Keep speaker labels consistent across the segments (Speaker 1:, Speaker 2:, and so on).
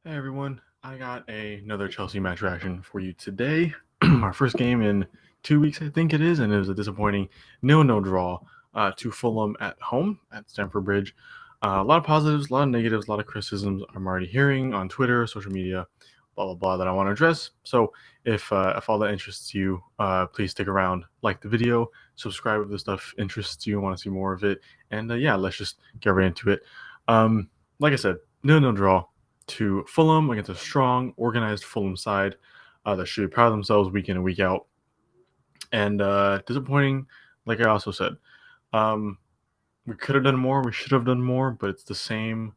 Speaker 1: Hey everyone, I got another Chelsea match reaction for you today. Our first game in 2 weeks, I think it is, and it was a disappointing 0-0 draw to Fulham at home at Stamford Bridge. A lot of positives, a lot of negatives, a lot of criticisms I'm already hearing on Twitter, social media, blah blah blah that I want to address. So if all that interests you, please stick around, like the video, subscribe if this stuff interests you and want to see more of it, and yeah, let's just get right into it. Like I said, 0-0 draw to Fulham against a strong, organized Fulham side that should be proud of themselves week in and week out. And disappointing, like I also said. Um, we could have done more, we should have done more, but it's the same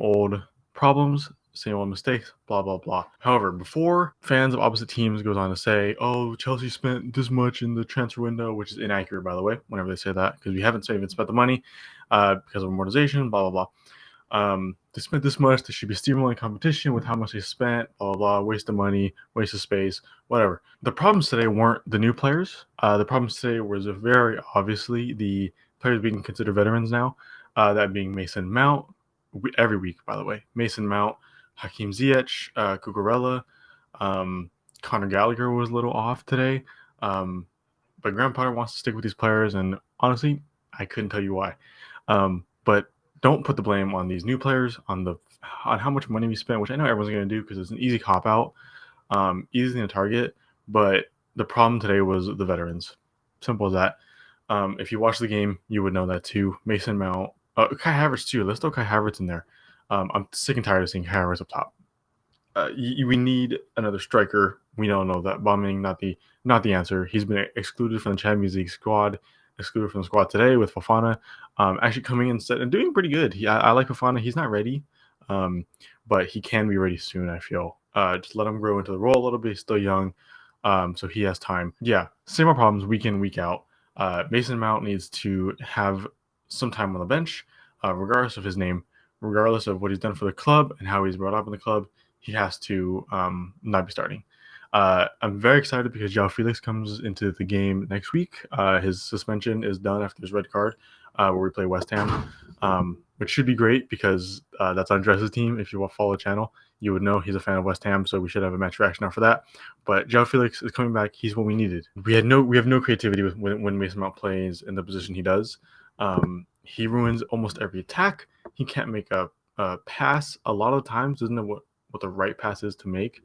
Speaker 1: old problems, same old mistakes, blah, blah, blah. However, before fans of opposite teams goes on to say, oh, Chelsea spent this much in the transfer window, which is inaccurate, by the way, whenever they say that, because we haven't even spent the money because of amortization, blah, blah, blah. They spent this much. They should be steamrolling competition with how much they spent, blah, blah, blah, waste of money, waste of space, whatever. The problems today weren't the new players. The problems today was very obviously the players being considered veterans now, that being Mason Mount, every week, by the way. Mason Mount, Hakeem Ziyech, Cucurella, Conor Gallagher was a little off today. But Graham Potter wants to stick with these players, and honestly, I couldn't tell you why. But don't put the blame on these new players, on how much money we spent, which I know everyone's going to do because it's an easy cop out, easy to target. But the problem today was the veterans. Simple as that. If you watch the game, you would know that too. Mason Mount, Kai Havertz too. Let's throw Kai Havertz in there. I'm sick and tired of seeing Kai Havertz up top. We need another striker. We don't know that bombing not the answer. He's been excluded from the Champions League squad, excluded from the squad today with Fofana. Actually coming in and doing pretty good. I like Fofana. He's not ready, but he can be ready soon. I feel. Just let him grow into the role a little bit. He's still young, so he has time. Yeah, same old problems week in week out. Mason Mount needs to have some time on the bench, regardless of his name, regardless of what he's done for the club and how he's brought up in the club. He has to not be starting. I'm very excited because João Felix comes into the game next week. His suspension is done after his red card, where we play West Ham, which should be great because that's Andres' team. If you follow the channel, you would know he's a fan of West Ham, so we should have a match reaction after that. But João Felix is coming back. He's what we needed. We have no creativity when Mason Mount plays in the position he does. He ruins almost every attack. He can't make a pass a lot of times. Doesn't know what the right pass is to make.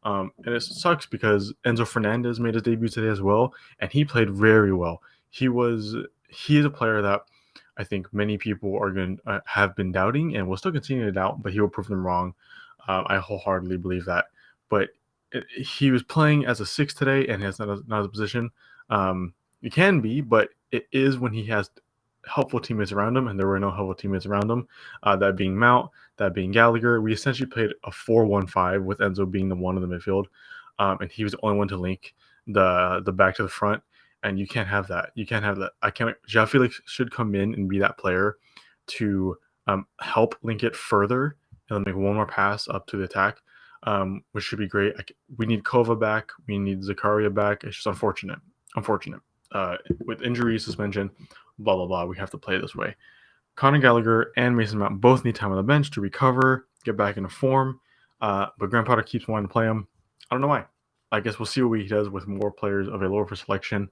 Speaker 1: And it sucks because Enzo Fernandez made his debut today as well, and he played very well. He is a player that I think many people are going to have been doubting and will still continue to doubt, but he will prove them wrong. I wholeheartedly believe that. But he was playing as a six today, and has not a position. It can be, but it is when he has helpful teammates around him, and there were no helpful teammates around him. That being Mount, that being Gallagher. We essentially played a 4-1-5 with Enzo being the one in the midfield, and he was the only one to link the back to the front. And you can't have that. You can't have that. I can't. João Felix should come in and be that player to help link it further and then make one more pass up to the attack, which should be great. We need Kova back. We need Zakaria back. It's just unfortunate. Unfortunate. With injury, suspension, blah, blah, blah. We have to play this way. Conor Gallagher and Mason Mount both need time on the bench to recover, get back into form. But Graham Potter keeps wanting to play him. I don't know why. I guess we'll see what he does with more players available for selection.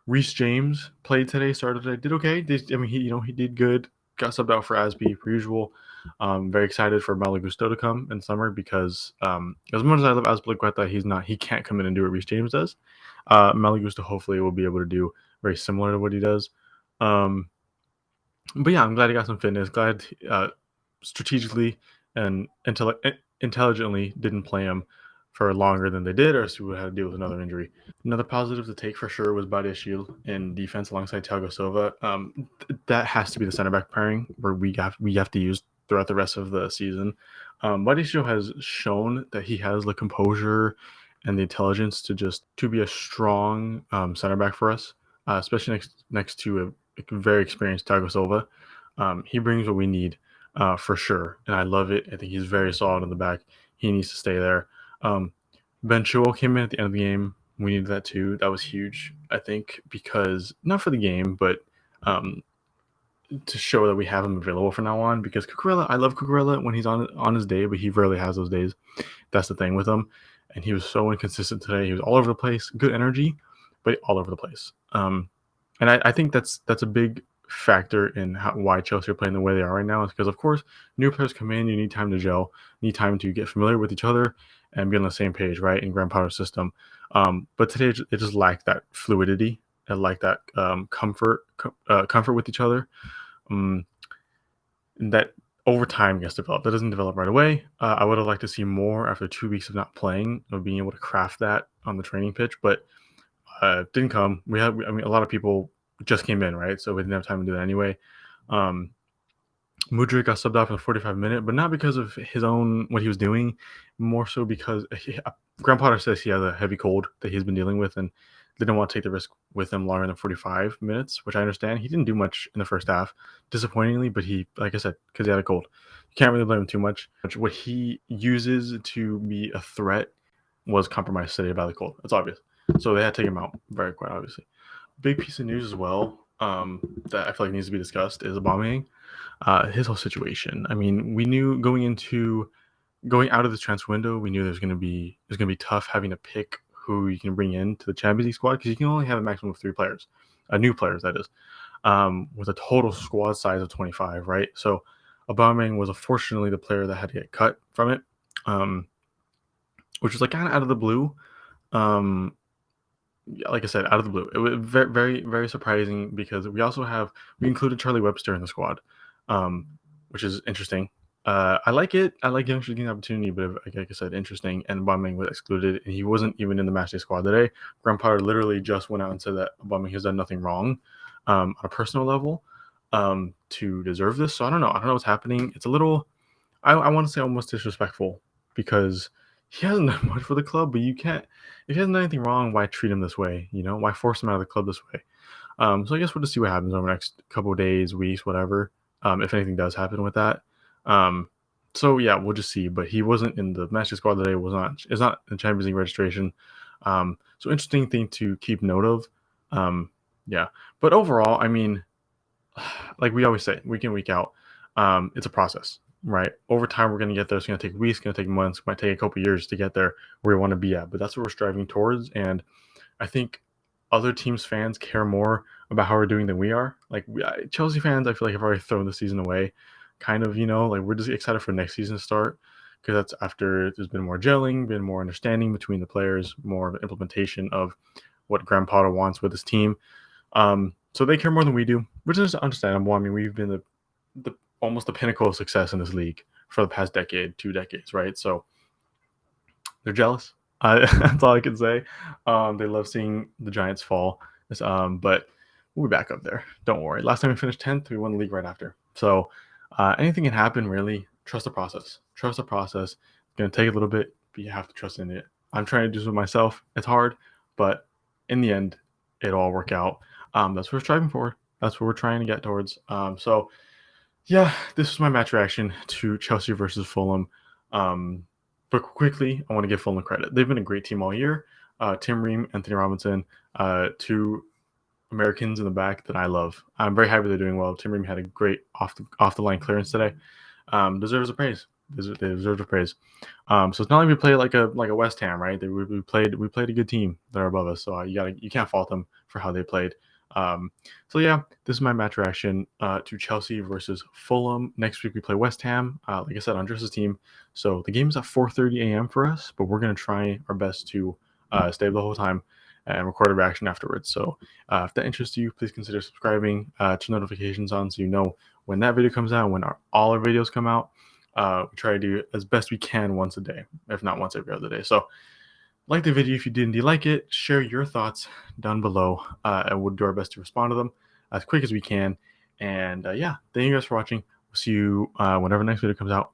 Speaker 1: Reece James played today, started today, did okay. He did good. Got subbed out for Asby per usual. Very excited for Malo Gusto to come in summer because as much as I love Azpilicueta, he can't come in and do what Reece James does. Malo Gusto hopefully will be able to do very similar to what he does. But yeah, I'm glad he got some fitness. Glad strategically and intelligently didn't play him for longer than they did, or else we would have to deal with another injury. Another positive to take for sure was Badiashile in defense alongside Thiago Silva. That has to be the center back pairing where we have to use throughout the rest of the season. Badiashile has shown that he has the composure and the intelligence to be a strong center back for us, especially next to a very experienced Thiago Silva. He brings what we need for sure, and I love it. I think he's very solid in the back. He needs to stay there. Ben Chilwell came in at the end of the game. We needed that too. That was huge, I think, because not for the game, but to show that we have him available from now on, because Cucurella, I love Cucurella when he's on his day, but he rarely has those days. That's the thing with him. And he was so inconsistent today. He was all over the place, good energy, but all over the place. And I think that's a big factor in why Chelsea are playing the way they are right now, is because, of course, new players come in, you need time to gel, you need time to get familiar with each other and be on the same page, right, in Graham Potter's system. But today it just lacked that fluidity and like that comfort with each other. That over time gets developed. That doesn't develop right away. I would have liked to see more after 2 weeks of not playing, of being able to craft that on the training pitch, but didn't come. I mean, a lot of people just came in, right? So we didn't have time to do that anyway. Mudryk got subbed off in the 45-minute, but not because of his own what he was doing, more so because Graham Potter says he has a heavy cold that he's been dealing with, and didn't want to take the risk with him longer than 45 minutes, which I understand. He didn't do much in the first half, disappointingly, but he, like I said, because he had a cold. You can't really blame him too much. What he uses to be a threat was compromised today by the cold. It's obvious. So they had to take him out, very quite obviously. Big piece of news as well that I feel like needs to be discussed is Aubameyang. His whole situation. I mean, we knew going out of the transfer window, we knew there's going to be tough having to pick who you can bring into the Champions League squad, because you can only have a maximum of 3 players, new players that is, with a total squad size of 25, right? So Aubameyang was unfortunately the player that had to get cut from it, which was like kind of out of the blue. Like I said, out of the blue. It was very, very, very surprising, because we included Charlie Webster in the squad, which is interesting. I like it. I like youngsters getting the opportunity, but like I said, interesting. And Aubameyang was excluded, and he wasn't even in the matchday squad today. Graham Potter literally just went out and said that Aubameyang has done nothing wrong on a personal level to deserve this. So I don't know. I don't know what's happening. It's a little, I want to say, almost disrespectful, because he hasn't done much for the club, but you can't, if he hasn't done anything wrong, why treat him this way? Why force him out of the club this way? So I guess we'll just see what happens over the next couple of days, weeks, whatever, if anything does happen with that. So yeah, we'll just see. But he wasn't in the match squad today. It's not in Champions League registration. So interesting thing to keep note of. Yeah, but overall, I mean, like we always say, week in, week out, it's a process, right? Over time, we're going to get there. It's going to take weeks, it's going to take months, it might take a couple years to get there where we want to be at. But that's what we're striving towards. And I think other teams' fans care more about how we're doing than we are. Like Chelsea fans, I feel like have already thrown the season away. Kind of, like we're just excited for next season to start, because that's after there's been more gelling, been more understanding between the players, more of an implementation of what Graham Potter wants with his team. So they care more than we do, which is understandable. I mean, we've been the almost the pinnacle of success in this league for the past decade, 2 decades, right? So they're jealous. That's all I can say. They love seeing the Giants fall, but we'll be back up there. Don't worry. Last time we finished 10th, we won the league right after. So anything can happen, really. Trust the process. Trust the process. It's going to take a little bit, but you have to trust in it. I'm trying to do this with myself. It's hard, but in the end, it'll all work out. That's what we're striving for. That's what we're trying to get towards. So, yeah, this is my match reaction to Chelsea versus Fulham. But quickly, I want to give Fulham credit. They've been a great team all year. Tim Ream, Anthony Robinson, 2 Americans in the back that I love. I'm very happy they're doing well. Tim Ream had a great off the line clearance today. Deserves a praise. They deserve the praise. So it's not like we played like a West Ham, right? We played a good team that are above us. So you can't fault them for how they played. So yeah, this is my match reaction to Chelsea versus Fulham. Next week we play West Ham, like I said, Andres' team. So the game is at 4:30 a.m. for us, but we're going to try our best to stay the whole time and record a reaction afterwards. So if that interests you, please consider subscribing, turn notifications on so you know when that video comes out, when all our videos come out. We try to do as best we can once a day, if not once every other day. So like the video if you did indeed like it. Share your thoughts down below, and we'll do our best to respond to them as quick as we can. And yeah, thank you guys for watching. We'll see you whenever the next video comes out.